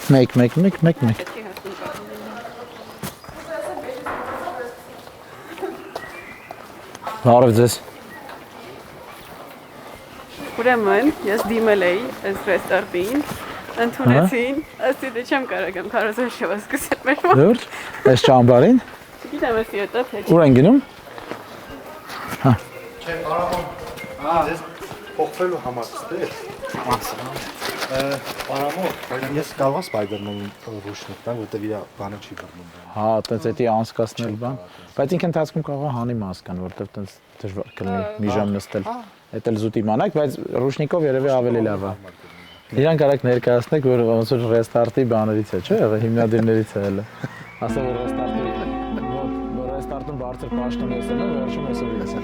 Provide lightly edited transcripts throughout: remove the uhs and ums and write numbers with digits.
Մեկ։ Բարև ձեզ։ Ուրեմն, ես դիմել էի այս ռեստորտին, ընդունեցին, ըստ դե չեմ կարող քարոզաշով սկսել մեր մոտ։ Լուրջ, այս ճամբարին։ Գիտեմ էսի հետո թե Ուր են գնում։ Հա։ Չէ, Արամոն, ձեզ փոխվելու համար ստեր։ Արամոն, ես կարող եմ Spider-Man ռուշնիկ տան, որտեղ իր բանը չի բռնում։ Հա, տենց էդի անցկացնել բան, բայց ինքը ընթացքում կարող է հանի մասկան, որտեղ տենց դժվար կլինի մի ժամ նստել։ Էդ էլ զուտ իմանաք, բայց ռուշնիկով երևի ավելի լավ է։ Իրան կարաք ներկայացնեք, որ ոնց որ ռեստարտի բաներից է, չէ՞, հիմնադիրներից է հələ։ Ասա որ ռեստարտում բարձր պաշտոն է սենը, վերջում էսը վիլեսը։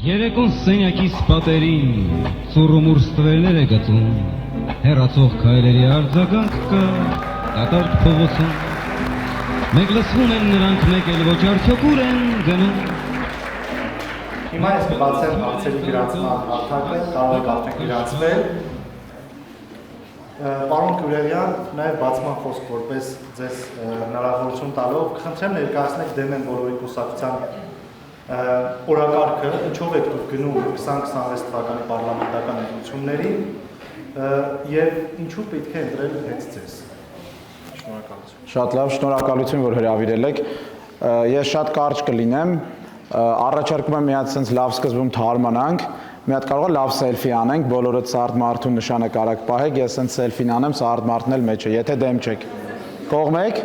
Երեկոն սենյակիս պատերին ծուռումուռ ստվերներ է գծում, հեռացող քայլերի արձագանք կա, կատարկ փողոցում, մեկ լսվում են նրանք, մեկ էլ ոչ արդյոք ուր են գնում։ Հիմա ես կբացեմ հարցերի գրանցման հարթակը, կարող եք արդեն գրանցվել։ Պարոն Քուրելյան, նաև բացման խոսք որպես ձեզ հնարավորություն տալով, կխնդրեմ ներկայացնեք դեմ են բոլորի կուսակցության օրակարգը, ինչով եք դուք գնում 2026 թվականի պարլամենտական ընտրություններին եւ ինչու պետք է ընտրել հենց ձեզ։ Շնորհակալություն։ Շատ լավ, շնորհակալություն, որ հրավիրել եք։ Ես շատ կարճ կլինեմ, առաջարկում եմ մի հատ sense լավ սկզբում թարմանանք, մի հատ կարող է լավ սելֆի անենք, բոլորը սարդ մարդու նշանը կարակ պահեք, ես sense սելֆին անեմ, սարդ մարդն էլ մեջ է, եթե դեմ չեք։ Կողմեք։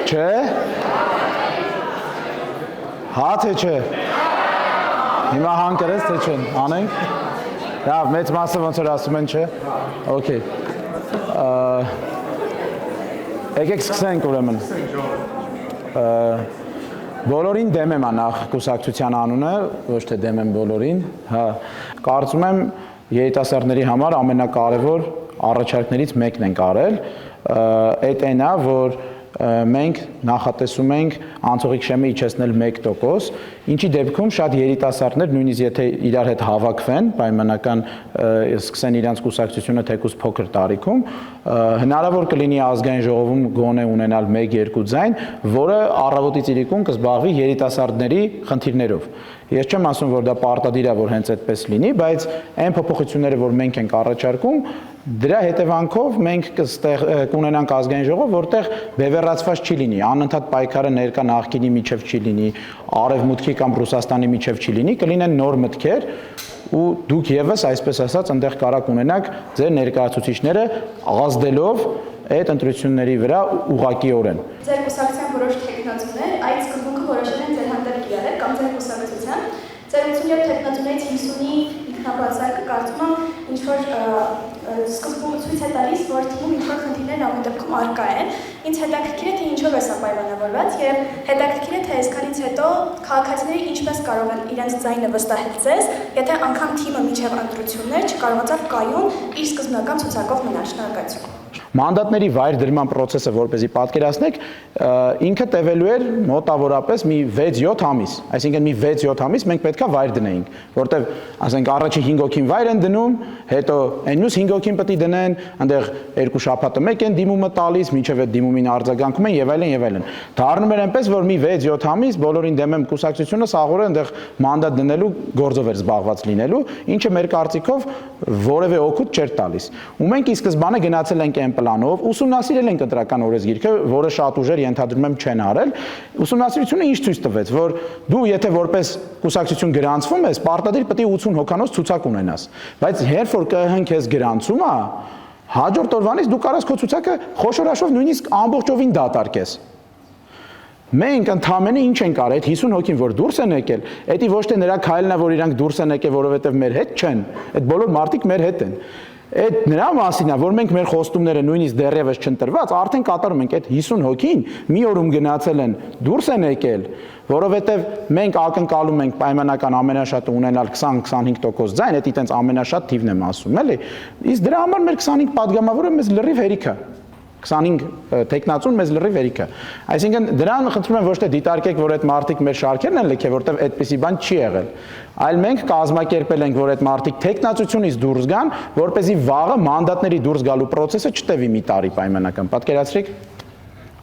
Չէ։ Հա թե չէ։ Հիմա հանկրես թե չեն, անենք։ Լավ, մեծ մասը ոնց որ ասում են, չէ։ Okay։ Եկեք սկսենք ուրեմն։ Բոլորին դեմ եմ նախ կուսակցության անունը, ոչ թե դեմ եմ բոլորին, հա։ Կարծում եմ երիտասարդների համար ամենակարևոր առաջարկներից մեկն ենք արել, այդ այնա, որ մենք նախատեսում ենք անցողիկ շեմը իջեցնել 1%, ինչի դեպքում շատ երիտասարդներ նույնիսկ եթե իրար հետ հավաքվեն, պայմանական սկսեն իրանց կուսակցությունը թեկուզ փոքր տարիքում, հնարավոր կլինի ազգային ժողովում գոնե ունենալ 1-2 ձայն, որը առավոտից իրիկուն կզբաղվի երիտասարդների խնդիրներով։ Ես չեմ ասում, որ դա պարտադիր է, որ հենց այդպես լինի, բայց այն փոփոխությունները, որ մենք ենք առաջարկում, դրա հետևանքով մենք կունենանք ազգային ժողով, որտեղ բևեռացված չի լինի, անընդհատ պայքարը ներկա նախկինի միջև չի լինի, արևմուտքի կամ Ռուսաստանի միջև չի լինի, կլինեն նոր մտքեր ու դուք եւս այսպես ասած այնտեղ կարակ ունենաք ձեր ներկայացուցիչները ազդելով այդ ընտրությունների վրա ուղղակիորեն։ Ձեր կուսակցության որոշ տեխնացուներ այդ սկզբունքը որոշել են ձեր հանդեպ իրարել կամ ձեր կուսակցության ձեր 87 տեխնացուներից 50-ի ինքնաբացարկը կարծում եմ ինչ որ սկզբում ցույց է տալիս, որ թվում ինչ որ խնդիրներ ամեն դեպքում առկա են։ Ինձ հետաքրքիր է թե ինչով է սա պայմանավորված եւ հետաքրքիր է թե այսքանից հետո քաղաքացիները ինչպես կարող են իրենց ձայնը վստահել ձեզ, եթե անգամ թիմը միջև ընտրություններ չկարողացավ կայուն իր սկզբնական ցուցակով մնալ։ Շնորհակալություն։ Մանդատների վայր դրման process-ը որպեսզի պատկերացնեք, ինքը տևելու էր մոտավորապես մի 6-7 ամիս, այսինքն մի 6-7 ամիս մենք պետքա վայր դնեինք, որտեվ ասենք առաջի 5 հոգին վայր են դնում, հետո այն մյուս 5 հոգին պետք է դնեն, այնտեղ 2 շաբաթը մեկ են դիմումը տալիս, մինչև այդ դիմումին արձագանքում են եւ այլն եւ այլն։ Դառնում էր այնպես, որ մի 6-7 ամիս բոլորին դեմ եմ կուսակցությունը սաղորը այնտեղ մանդատ դնելու գործով էր զբաղված լինելու, ինչը մեր կարծիքով որևէ օգուտ չէր տալիս։ Ու մենք ի սկզբանե գնացել ենք այն պլանով, ուսումնասիրել ենք ընտրական օրենսգիրքը, որը շատ ուժեր ենթադրում եմ չեն արել։ Ուսումնասիրությունը ինչ ցույց տվեց, որ դու եթե որպես կուսակցություն գրանցվում ես, պարտադիր պետք է 80 հոգանոց ցուցակ ունենաս, բայց երբ որ ԿՀ-ն քեզ գրանցում է, հաջորդ օրվանից դու կարաս քո ցուցակը խոշորաշով նույնիսկ ամբողջովին դատարկես։ Մենք ընդհանրապես ինչ ենք արել, 50 հոգին որ դուրս են եկել, դա ոչ թե նրա քայլն է, որ իրանք դուրս են եկել, որովհետև մեր հետ չեն, այդ բոլոր մարդիկ մեր հետ են։ Այդ նրա մասին է, որ մենք մեր խոստումները նույնիսկ դեռևս չընտրված, արդեն կատարում ենք այդ 50 հոգին մի օրում գնացել են, դուրս են եկել, որովհետև մենք ակնկալում ենք պայմանական ամենաշատը ունենալ 20-25% ձայն, դա այտենց ամենաշատ թիվն եմ ասում, էլի։ Իսկ դրա համար մեր 25 падգամավորը մեզ լրիվ հերիք է։ 25 տեխնացուն մեզ լրի վերիքը։ Այսինքն դրան խնդրում եմ ոչ թե դիտարկեք, որ այդ մարտիկ մեր շարքերն են լքել, որտեղ այդպիսի բան չի եղել, այլ մենք կազմակերպել ենք, որ այդ մարտիկ տեխնացությունից դուրս գան, որպեսզի վաղը մանդատների դուրս գալու process-ը չտևի մի տարի պայմանական։ Պատկերացրեք։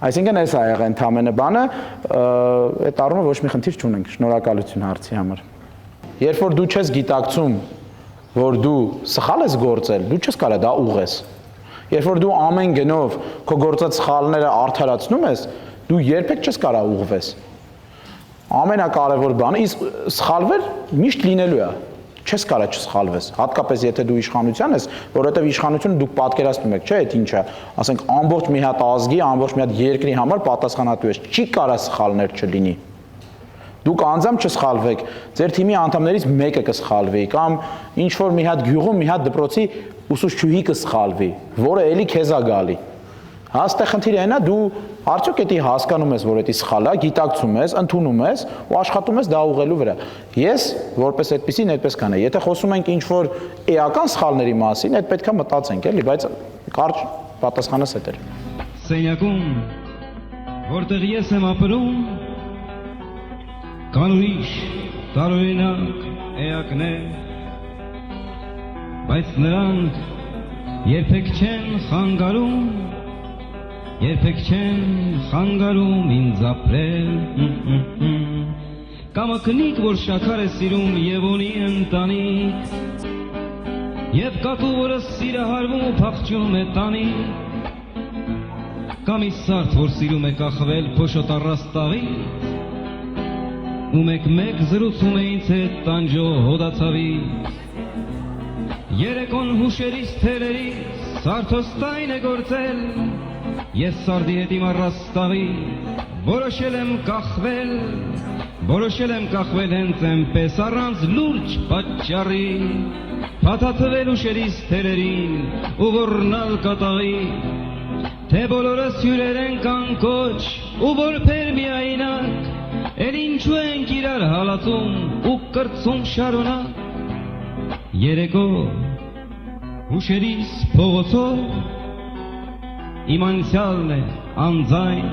Այսինքն այս է եղել ընդամենը բանը, այդ առումով ոչ մի խնդիր չունենք։ Շնորհակալություն հարցի համար։ Երբ որ դու չես գիտակցում, որ դու սխալ ես գործել, դու չես կարող դա ուղղես։ Երբ որ դու ամեն գնով քո գործած սխալները արդարացնում ես, դու երբեք չես կարող ուղղվես։ Ամենակարևոր բանը իսկ սխալվել միշտ լինելու է։ Չես կարող չսխալվես, հատկապես եթե դու իշխանության ես, որովհետև իշխանությունը դուք պատկերացնում եք, չէ՞, այդ ինչը, ասենք ամբողջ մի հատ ազգի, ամբողջ մի հատ երկրի համար պատասխանատու ես, չի կարող սխալներ չլինի։ Դուք անձամբ չսխալվեք, ձեր թիմի անդամներից մեկը կսխալվի կամ ինչ որ մի հատ գյուղում մի հատ դպրոցի ուսուցչուհի կսխալվի, որը էլի քեզ է գալի։ Հաստե խնդիրը այնա դու արդյոք էդի հասկանում ես, որ էդի սխալ է, գիտակցում ես, ընդունում ես ու աշխատում ես դա ուղղելու վրա։ Ես որպես այդպեսին այդպես կանեի։ Եթե խոսում ենք ինչ որ էական սխալների մասին, այդ պետքա մտածենք, էլի, բայց կարճ պատասխանս էդ էր։ Սենյակում, որտեղ ես եմ ապրում, կան ուրիշ տարօրինակ էակներ, բայց նրանք երբեք չեն խանգարում, երբեք չեն խանգարում ինձ ապրել։ Կամ ակնիկ, որ շաքար է սիրում եւ ունի ընտանիք, եւ կատու, որը սիրահարվում ու փախչում է տանիք, կամ իսարդ, որ սիրում է կախվել փոշոտ առաստաղից, ու մեկ զրուցում է ինձ հետ տանջող հոդացավից, երեկոն հուշերից թերերից սարթոստայն է գործել, ես սարդի հետ իմ առաստաղի, որոշել եմ կախվել հենց էնպես առանց լուրջ պատճառի, փաթաթվել ուշերից թերերին ու ոռնալ կատաղի, թե բոլորս հյուրեր ենք անկոչ ու որբեր միայնակ, էլ ինչու ենք իրար հալածում ու կրծում շարունակ, երեկո հուշերիս փողոցով իմ անցյալն է անձայն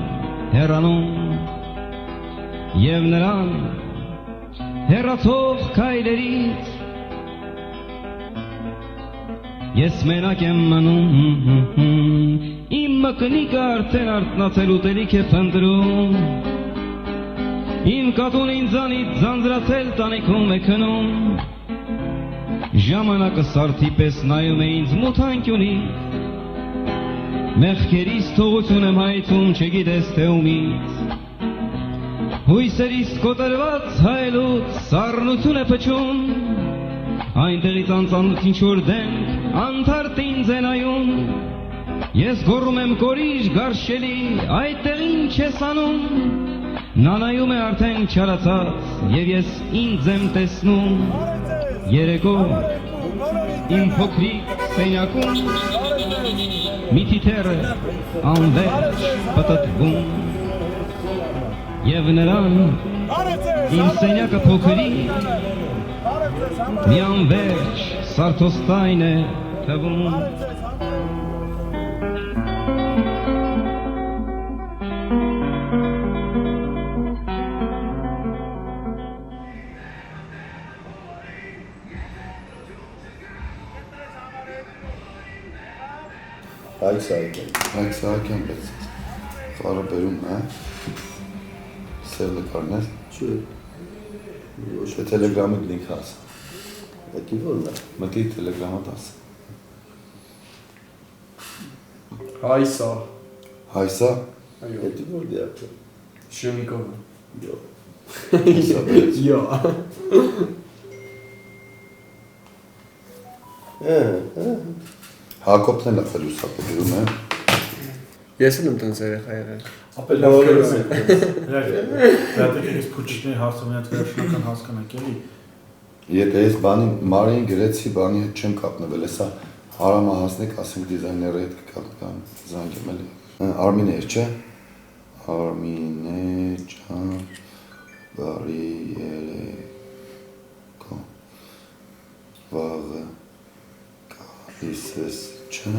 հեռանում եւ նրան հեռացող քայլերից ես մենակ եմ մնում, իմ մկնիկը արդեն արթնացել ուտելիք է փնտրում, իմ կատուն ինձանից ձանձրացել տանիքում է քնում, ժամանակը սարդի պես նայում է ինձ մութ անկյունից, մեղքերիս թողություն եմ հայցում չգիտես թե ումից, հույսերիս կոտրված հայելուց սառնություն է փչում, այնտեղից անծանոթ ինչ-որ դեմք անթարթ ինձ է նայում, ես գոռում եմ կորիշ գարշելի, այդտեղ ինչ ես անում, նա նայում է արդեն չարացած եւ ես ինձ եմ տեսնում, երեկո իմ փոքրիկ սենյակում մի թիթեռ է անվերջ պտտվում եւ նրան իմ սենյակը փոքրիկ մի անվերջ սարթոստայն է թվում։ Հայք Սահակյան պես խարը բերում է, սև լկարներ, չէ տելեգրամի լինք հաս, եկի որն է, մտի տելեգրամատ հաս։ Հայսա։ Հայսա, եկի որ դիապը։ Շեմիկովը։ Յո։ Հակոբն էլ ապել ուսապը գրում է։ Ես էլ եմ տենց երեխա եղել։ Ապել լավ գրում է։ Դատեք ես փուչիկների հարցը մի հատ վերջնական հասկանանք էլի։ Եթե ես բանի Մարին գրեցի, բանի հետ չեմ կապնվել, հեսա հարամը հասնեք, ասենք դիզայները հետ կկապնկան, զանգեմ էլի։ Արմինե էր, չէ։ Արմինե ջան, բարի երեկո, վաղը կալիս ես, չէ։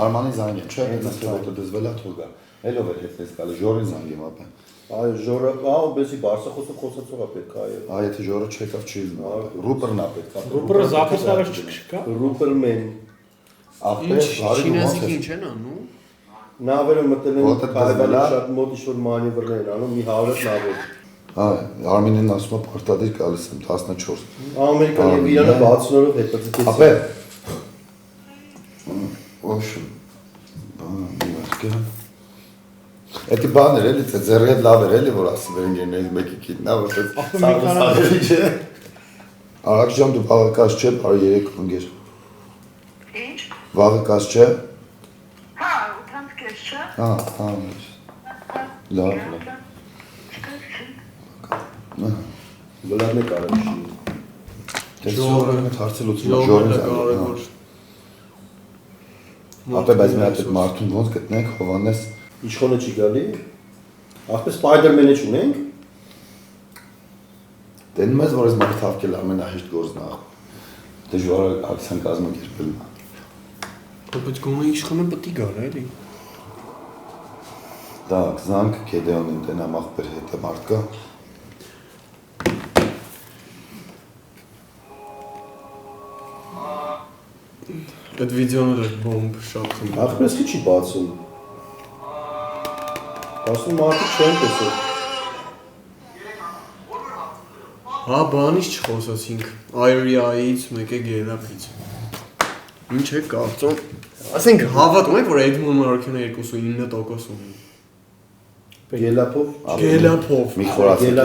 Արմանի զանգեմ, չէ՞, այս ֆոտո դզվել է թողա։ Էլով էր հետպես գալի, Ժորին զանգեմ ապա։ Այո, Ժորը, բեսի Բարսախոսը խոսացող է պետք է այո։ Այ եթե Ժորը չեկավ չի զնա։ Ռուպերն է պետք է։ Ռուպերը զապետարը չկա։ Ռուպերմեն։ Ախպեր, բարի Չինազիկը ինչ են անում։ Նավերը մտել են հայվանի շատ մոտ ինչ-որ մանևրներ են անում, մի 100 նավեր։ Արմինեն ասում է պարտադիր գալիս եմ 14։ Ամերիկան եւ Իրանը 60 օրով հետաձգեցին։ Ապե։ Ոშ։ Բան, Էդի բաներ էլի, ձեր հետ լավ էր էլի, որ ասում են գերներից մեկի կիտնա, որպես սաղրի չէ։ Արակ ջան, դու վաղը կաս չէ, բարի երեք ընգեր։ Ինչ? Վաղը կաս չէ։ Հա, 8 կես չէ։ Հա, լավ։ Բլարն է կարել չի։ Ժորը հարցելուց Ժորին զանգել։ Ապե բայց մի հատ այդ մարդուն ոնց գտնենք Հովանես Իշխոնը չի գալի։ Ախպես Spider-Man-ը չունենք։ Դեն մեզ որ ես մարդ հավքել ամենահեշտ գործն է։ Դժվար է ակցիան կազմակերպել։ Բայց գոնե իշխանը պետք է գար էլի։ Так, զանգ Գեդեոնին տենամ ախպեր հետ մարդ կա։ Այդ վիդեոները բոմբ շատ խմբ։ Ախպես չի բացում։ Ասում մարդիկ չեն տեսել։ Հա, բանից չխոսացինք։ Այրիայից, մեկը գելապից։ Ինչ է կարծում։ Ասենք հավատում եք, որ Էդմոն Մարոկյանը 29% ունի։ Գելապով։ Գելապով։ Մի խորացել։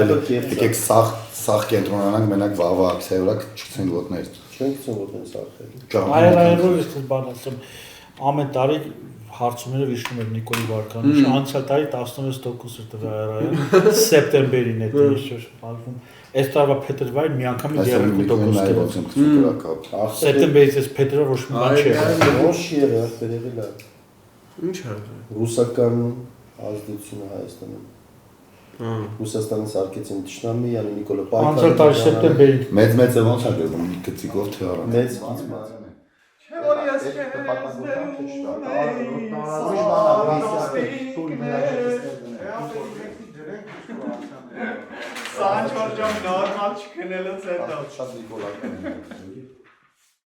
Եկեք սաղ կենտրոնանանք մենակ վաղվա ակցիայի վրա չգցենք ոտներ։ Չենք ցույց ոտնեն սարքել։ Այրայրով ես բան ասեմ, ամեն տարի հարցումները վիշնում էր Նիկոլի Վարդանյանը, անցյալ տարի 16% էր տվել այրայը, սեպտեմբերին է դիշոր բալվում։ Այս տարվա փետրվարին մի անգամ 30% Սեպտեմբերից էս փետրվար ոչ մի բան չի եղել։ Ոչ եղել, վերևել է։ Ինչ է։ Ռուսական ազդեցությունը Հայաստանում։ Ռուսաստանը սարքեցին Տշնամի, յանի Նիկոլը Պայքարը։ Անցյալ տարի սեպտեմբերին։ Մեծ ոնց է գրվում, մի գծիկով թե առանց։ Մեծ Սանջորջան նորմալ չքնելուց հետո։ Շատ Նիկոլական։